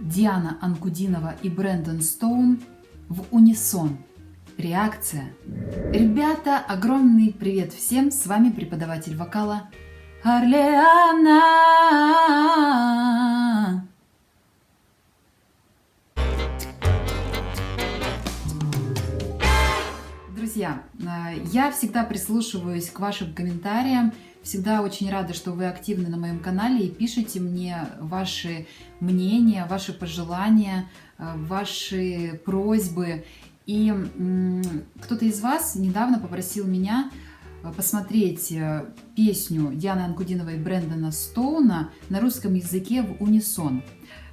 Диана Анкудинова и Брэндон Стоун в унисон. Реакция. Ребята, огромный привет всем! С вами преподаватель вокала Орлеана. Друзья, я всегда прислушиваюсь к вашим комментариям, всегда очень рада, что вы активны на моем канале и пишите мне ваши мнения, ваши пожелания, ваши просьбы. И кто-то из вас недавно попросил меня посмотреть песню Дианы Анкудиновой и Брэндона Стоуна на русском языке в унисон.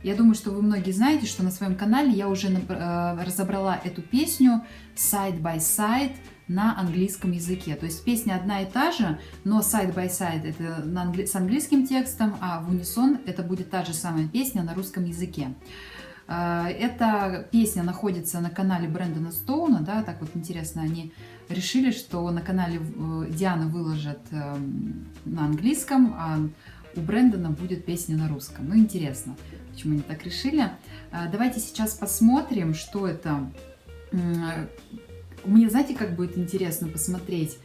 Я думаю, что вы многие знаете, что на своем канале я уже разобрала эту песню Side by Side на английском языке. То есть песня одна и та же, но Side by Side это с английским текстом, а в унисон это будет та же самая песня на русском языке. Эта песня находится на канале Брэндона Стоуна, да, так вот интересно, они решили, что на канале Дианы выложат на английском, а у Брэндона будет песня на русском. Ну, интересно, почему они так решили. Давайте сейчас посмотрим, что это. Мне, знаете, как будет интересно посмотреть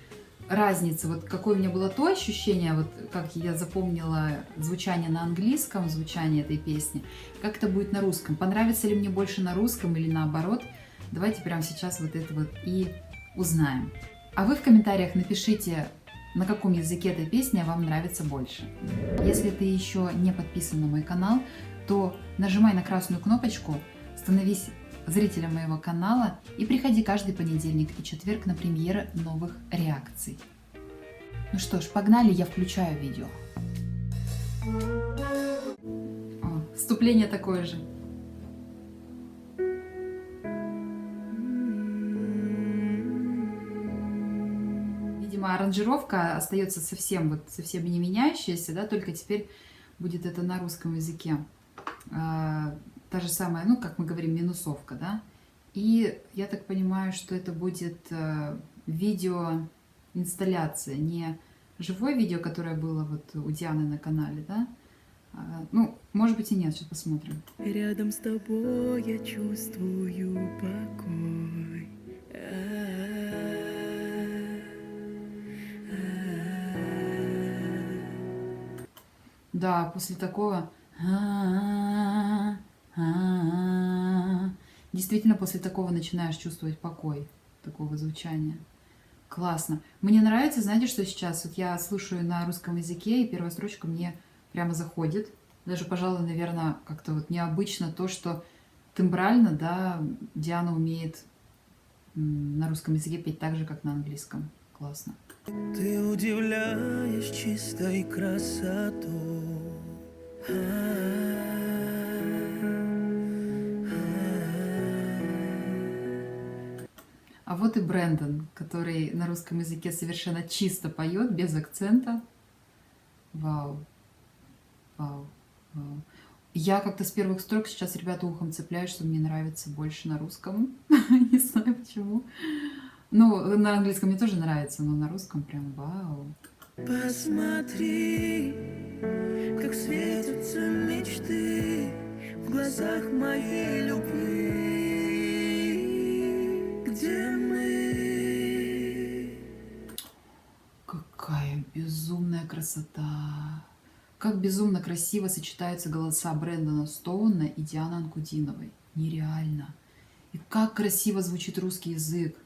разницу, вот какое у меня было то ощущение, вот как я запомнила звучание на английском, звучание этой песни, как это будет на русском, понравится ли мне больше на русском или наоборот. Давайте прямо сейчас вот это вот и узнаем. А вы в комментариях напишите, на каком языке эта песня вам нравится больше. Если ты еще не подписан на мой канал, то нажимай на красную кнопочку, становись зрителем моего канала и приходи каждый понедельник и четверг на премьеры новых реакций. Ну что ж, погнали, я включаю видео. О, вступление такое же. Видимо, аранжировка остается совсем не меняющаяся, да, только теперь будет это на русском языке. Та же самая, ну, как мы говорим, минусовка, да. И я так понимаю, что это будет видеоинсталляция, не живое видео, которое было вот у Дианы на канале, да. Ну, может быть и нет, сейчас посмотрим. Рядом с тобой я чувствую покой. Да, после такого... Действительно, после такого начинаешь чувствовать покой, такого звучания. Классно. Мне нравится, знаете, что сейчас? Вот я слушаю на русском языке, и первая строчка мне прямо заходит. Даже, пожалуй, наверное, как-то вот необычно то, что тембрально, да, Диана умеет на русском языке петь так же, как на английском. Классно. Ты удивляешь чистой красотой. А вот и Брэндон, который на русском языке совершенно чисто поет, без акцента. Вау. Вау. Вау. Я как-то с первых строк сейчас, ребята, ухом цепляю, что мне нравится больше на русском. Не знаю почему. Ну, на английском мне тоже нравится, но на русском прям вау. Посмотри, как светятся мечты в глазах моей любви. Где мы? Какая безумная красота! Как безумно красиво сочетаются голоса Брэндона Стоуна и Дианы Анкудиновой. Нереально! И как красиво звучит русский язык.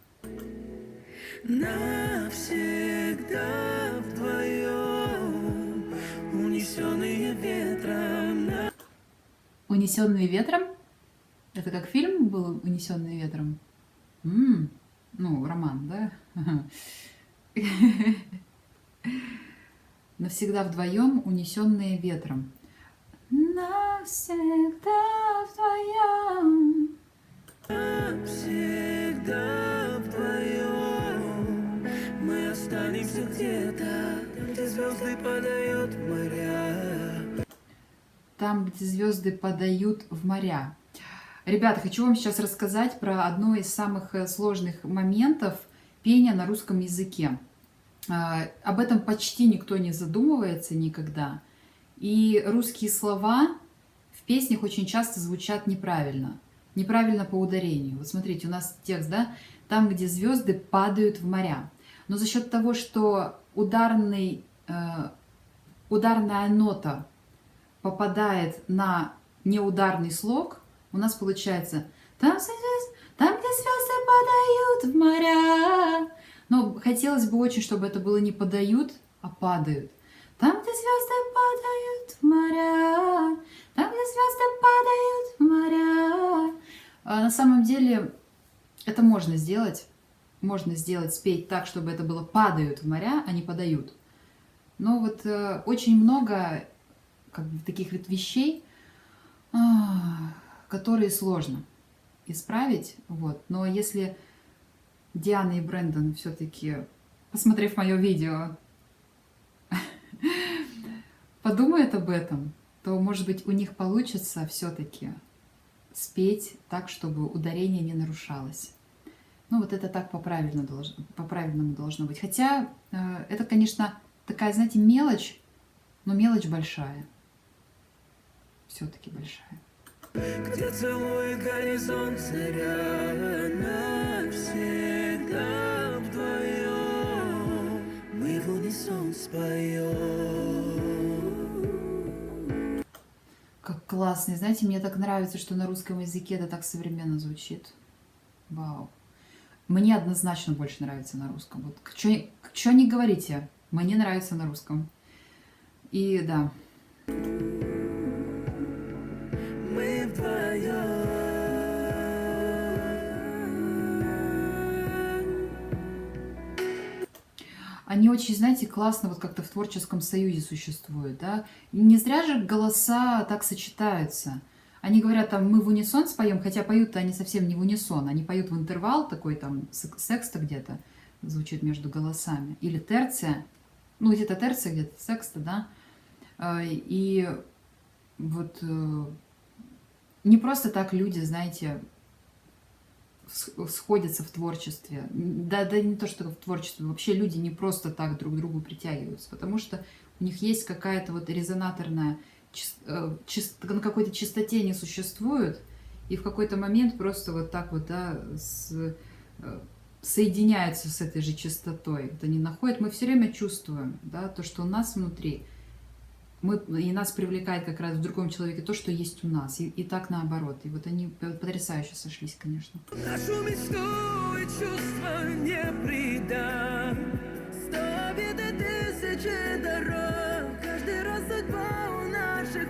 Навсегда вдвоем, унесенные ветром. Унесенные ветром? Это как фильм был «Унесенные ветром»? Ну, роман, да? Навсегда вдвоем, унесенные ветром. Навсегда вдвоем. Навсегда вдвоем мы останемся где-то, где звезды подают в моря. Там, где звезды подают в моря. Ребята, хочу вам сейчас рассказать про одно из самых сложных моментов пения на русском языке. Об этом почти никто не задумывается никогда. И русские слова в песнях очень часто звучат неправильно. Неправильно по ударению. Вот смотрите, у нас текст, да? Там, где звезды падают в моря. Но за счет того, что ударная нота попадает на неударный слог, у нас получается там, где звезды падают в моря. Но хотелось бы очень, чтобы это было не подают, а падают. Там, где звезды падают в моря, там, где звезды падают в моря. А на самом деле это можно сделать. Можно сделать, спеть так, чтобы это было падают в моря, а не подают. Но вот очень много как бы, таких вот вещей, которые сложно исправить. Вот. Но если Диана и Брэндон все-таки, посмотрев мое видео, подумают об этом, то, может быть, у них получится все-таки спеть так, чтобы ударение не нарушалось. Ну, вот это так по-правильному должно быть. Хотя это, конечно, такая, знаете, мелочь, но мелочь большая. Все-таки большая. Где целует горизонт заря, навсегда вдвоем мы в унисон споем. Как классно. Знаете, мне так нравится, что на русском языке это так современно звучит. Вау. Мне однозначно больше нравится на русском. Вот что не говорите, мне нравится на русском. И да. Мы вдвоем. Они очень, знаете, классно вот как-то в творческом союзе существуют, да. И не зря же голоса так сочетаются. Они говорят, там, мы в унисон споем, хотя поют-то они совсем не в унисон. Они поют в интервал, такой там секста где-то звучит между голосами. Или терция, ну где-то терция, где-то секста, да. И вот не просто так люди, знаете, сходятся в творчестве. Да не то, что в творчестве. Вообще люди не просто так друг к другу притягиваются, потому что у них есть какая-то вот резонаторная, на какой-то частоте они существуют, и в какой-то момент просто вот так вот, да, соединяются с этой же частотой. Вот они находят, мы все время чувствуем, да, то, что у нас внутри. И нас привлекает как раз в другом человеке то, что есть у нас. И так наоборот. И вот они потрясающе сошлись, конечно. Нашу мечту и чувства не предам. 100 бед и 1000 дорог. Каждый раз судьба у наших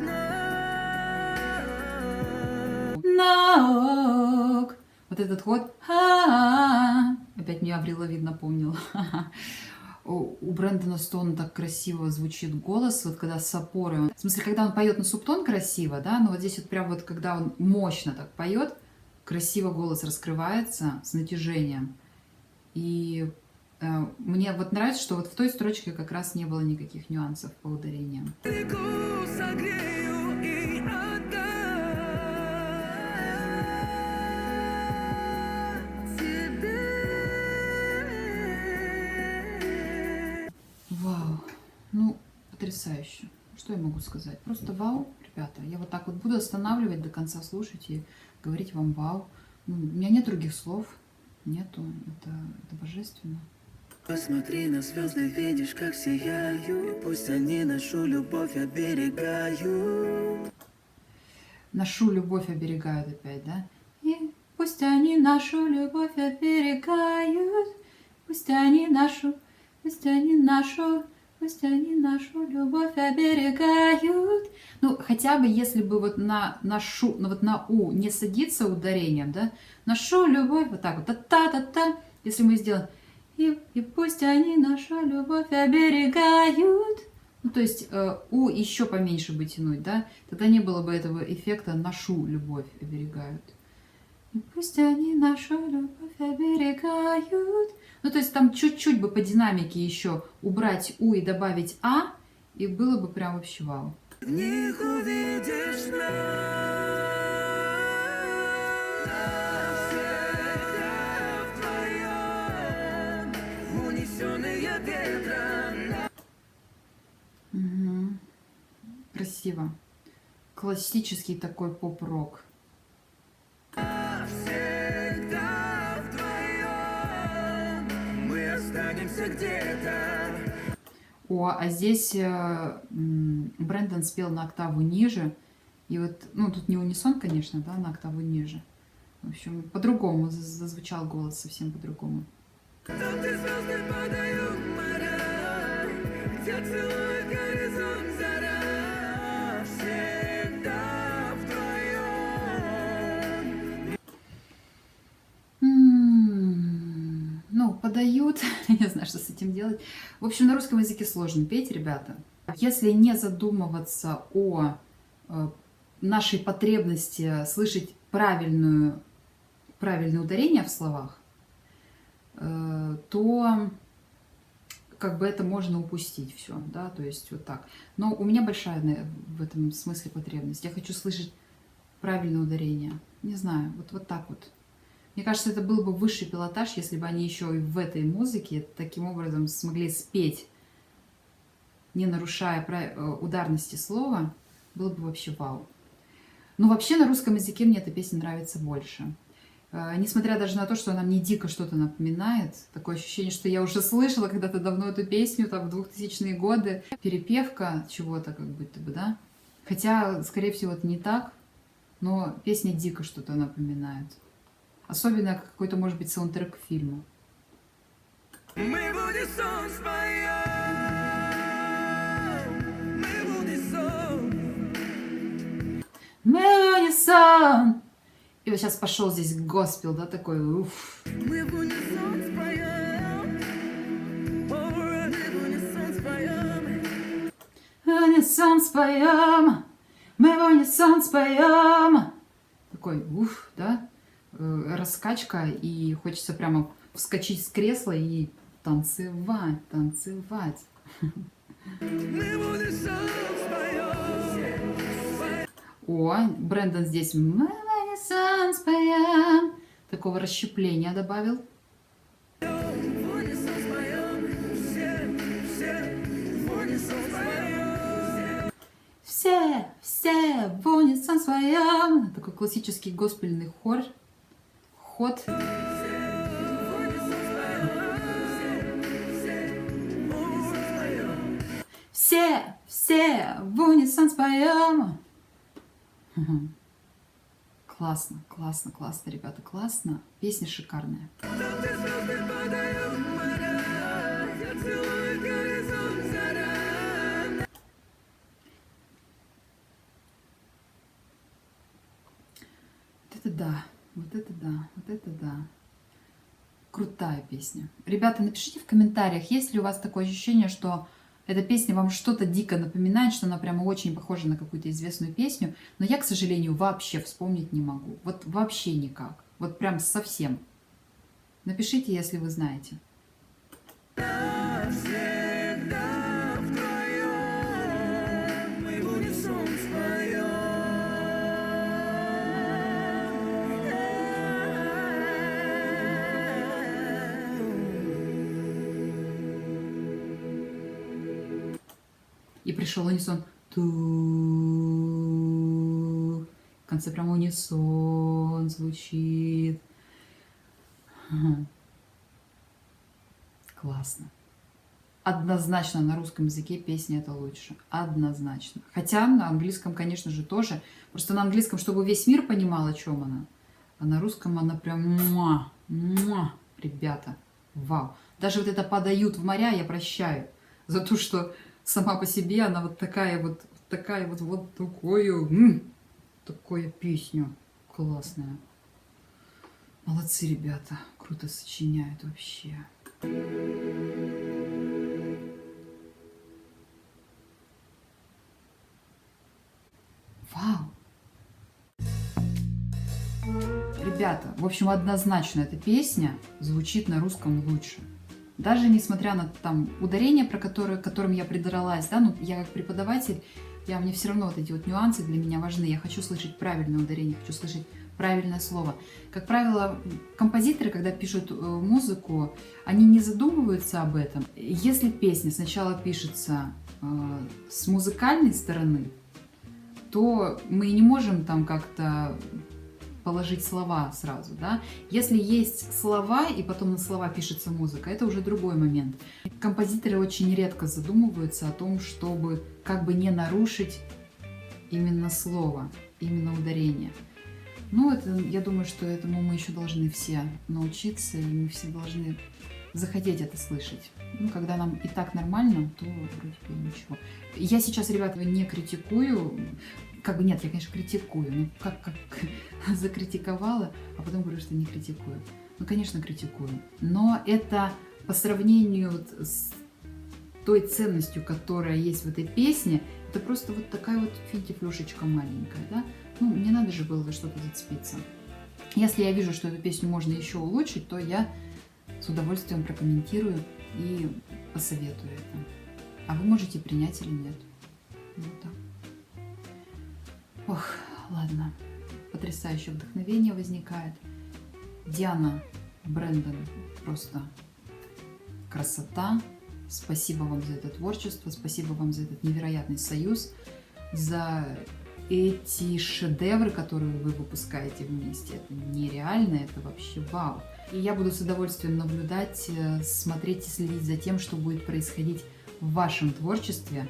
Ног. Вот этот ход. Опять мне Аврил Лавин напомнил. У Брэндона Стоуна так красиво звучит голос, вот когда с опорой. В смысле, когда он поет на субтон красиво, да, но вот здесь вот прям вот, когда он мощно так поет, красиво голос раскрывается с натяжением. И мне вот нравится, что вот в той строчке как раз не было никаких нюансов по ударениям. Вау, ну, потрясающе. Что я могу сказать? Просто вау, ребята. Я вот так вот буду останавливать до конца, слушать и говорить вам вау. Ну, у меня нет других слов. Нету. Это божественно. Посмотри на звезды, видишь, как сияют. Пусть они нашу любовь оберегают. Нашу любовь оберегают опять, да? И пусть они нашу любовь оберегают. Пусть они нашу любовь оберегают. Ну, хотя бы, если бы вот на шу, ну, вот на у не садится ударением, да, нашу любовь, вот так вот, та-та-та-та, если мы сделаем, и пусть они нашу любовь оберегают. Ну, то есть у еще поменьше бы тянуть, да, тогда не было бы этого эффекта нашу любовь оберегают. И пусть они нашу любовь оберегают. Ну, то есть там чуть-чуть бы по динамике еще убрать у и добавить а, и было бы прям вообще вау. В них увидишь навсегда вдвоем, унесенные ветром. Угу. Красиво. классический такой поп-рок. Всегда вдвоем мы останемся где-то. О, а здесь Брэндон спел на октаву ниже. И вот, ну, тут не унисон, конечно, да, на октаву ниже. В общем, по-другому зазвучал голос, совсем по-другому. Там, где звезды падают в моря, где целует горизонт заря, всегда вдвоем. Ну, подают, не знаю, что с этим делать. В общем, на русском языке сложно петь, ребята. Если не задумываться о нашей потребности слышать правильное ударение в словах, то как бы это можно упустить все, да, то есть вот так. Но у меня большая в этом смысле потребность. Я хочу слышать правильное ударение. Не знаю, вот так вот. Мне кажется, это был бы высший пилотаж, если бы они еще и в этой музыке таким образом смогли спеть, не нарушая ударности слова, было бы вообще вау. Но вообще на русском языке мне эта песня нравится больше. Несмотря даже на то, что она мне дико что-то напоминает, такое ощущение, что я уже слышала когда-то давно эту песню, там, в 2000-е годы. Перепевка чего-то как будто бы, да? Хотя, скорее всего, это не так, но песня дико что-то напоминает. Особенно какой-то, может быть, саундтрек к фильму. Мы в унисон споем, мы в унисон. Мы в унисон. И вот сейчас пошел здесь госпел, да, такой, уф. Мы в унисон споем, мы в унисон споем. Унисон споем, мы в унисон споем. Такой, уф, да, раскачка, и хочется прямо вскочить с кресла и танцевать, танцевать. Мы в унисон споем. О, Брэндон здесь мы в унисон споем. Такого расщепления добавил. В унисон споем, все в унисон споем. Все в унисон споем. Такой классический госпельный ход. Все в унисон споем. Классно, классно, классно, ребята, классно. Песня шикарная. Там, где звезды падают в моря, где целует горизонт заря. Вот это да, вот это да, вот это да. Крутая песня. Ребята, напишите в комментариях, есть ли у вас такое ощущение, что эта песня вам что-то дико напоминает, что она прямо очень похожа на какую-то известную песню, но я, к сожалению, вообще вспомнить не могу. Вот вообще никак. Вот прям совсем. Напишите, если вы знаете. Всегда вдвоем мы в унисон споем. И пришел унисон. Ту. В конце прям унисон звучит. Ага. Классно. Однозначно на русском языке песня это лучше. Однозначно. Хотя на английском, конечно же, тоже. Просто на английском, чтобы весь мир понимал, о чем она. А на русском она прям муа, муа, ребята. Вау. Даже вот это подают в моря я прощаю. За то, что сама по себе она вот такую песню классная. Молодцы, ребята. Круто сочиняют вообще. Вау! Ребята, в общем, однозначно эта песня звучит на русском лучше. Даже несмотря на там ударение, к которым я придралась, да, ну, я как преподаватель, мне все равно вот эти вот нюансы для меня важны. Я хочу слышать правильное ударение, хочу слышать правильное слово. Как правило, композиторы, когда пишут музыку, они не задумываются об этом. Если песня сначала пишется с музыкальной стороны, то мы не можем там как-то положить слова сразу, да. Если есть слова, и потом на слова пишется музыка, это уже другой момент. Композиторы очень редко задумываются о том, чтобы как бы не нарушить именно слово, именно ударение. Ну, это, я думаю, что этому мы еще должны все научиться, и мы все должны захотеть это слышать. Ну, когда нам и так нормально, то вроде бы ничего. Я сейчас, ребята, не критикую, как бы нет, я, конечно, критикую, ну, как закритиковала, а потом говорю, что не критикую. Ну, конечно, критикую, но это по сравнению вот с той ценностью, которая есть в этой песне, это просто вот такая вот финтифлюшечка маленькая, да? Ну, не надо же было за что-то зацепиться. Если я вижу, что эту песню можно еще улучшить, то я с удовольствием прокомментирую и посоветую это. А вы можете принять или нет. Вот так. Ох, ладно. Потрясающее вдохновение возникает. Диана, Брэндон, просто красота. Спасибо вам за это творчество, спасибо вам за этот невероятный союз, за эти шедевры, которые вы выпускаете вместе. Это нереально, это вообще вау. И я буду с удовольствием наблюдать, смотреть и следить за тем, что будет происходить в вашем творчестве.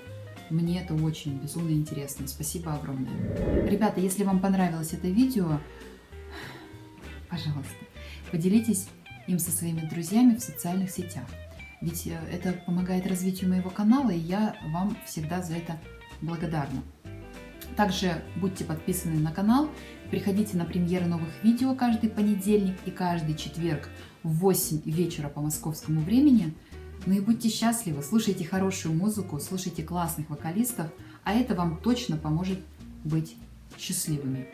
Мне это очень безумно интересно. Спасибо огромное. Ребята, если вам понравилось это видео, пожалуйста, поделитесь им со своими друзьями в социальных сетях. Ведь это помогает развитию моего канала, и я вам всегда за это благодарна. Также будьте подписаны на канал, приходите на премьеры новых видео каждый понедельник и каждый четверг в 8 вечера по московскому времени. Ну и будьте счастливы, слушайте хорошую музыку, слушайте классных вокалистов, а это вам точно поможет быть счастливыми.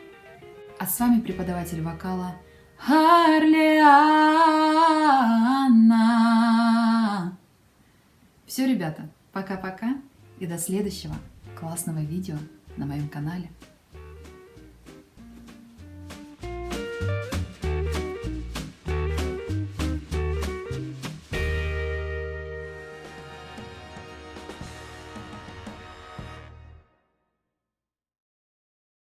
А с вами преподаватель вокала Орлеанна. Все, ребята, пока-пока и до следующего классного видео на моем канале.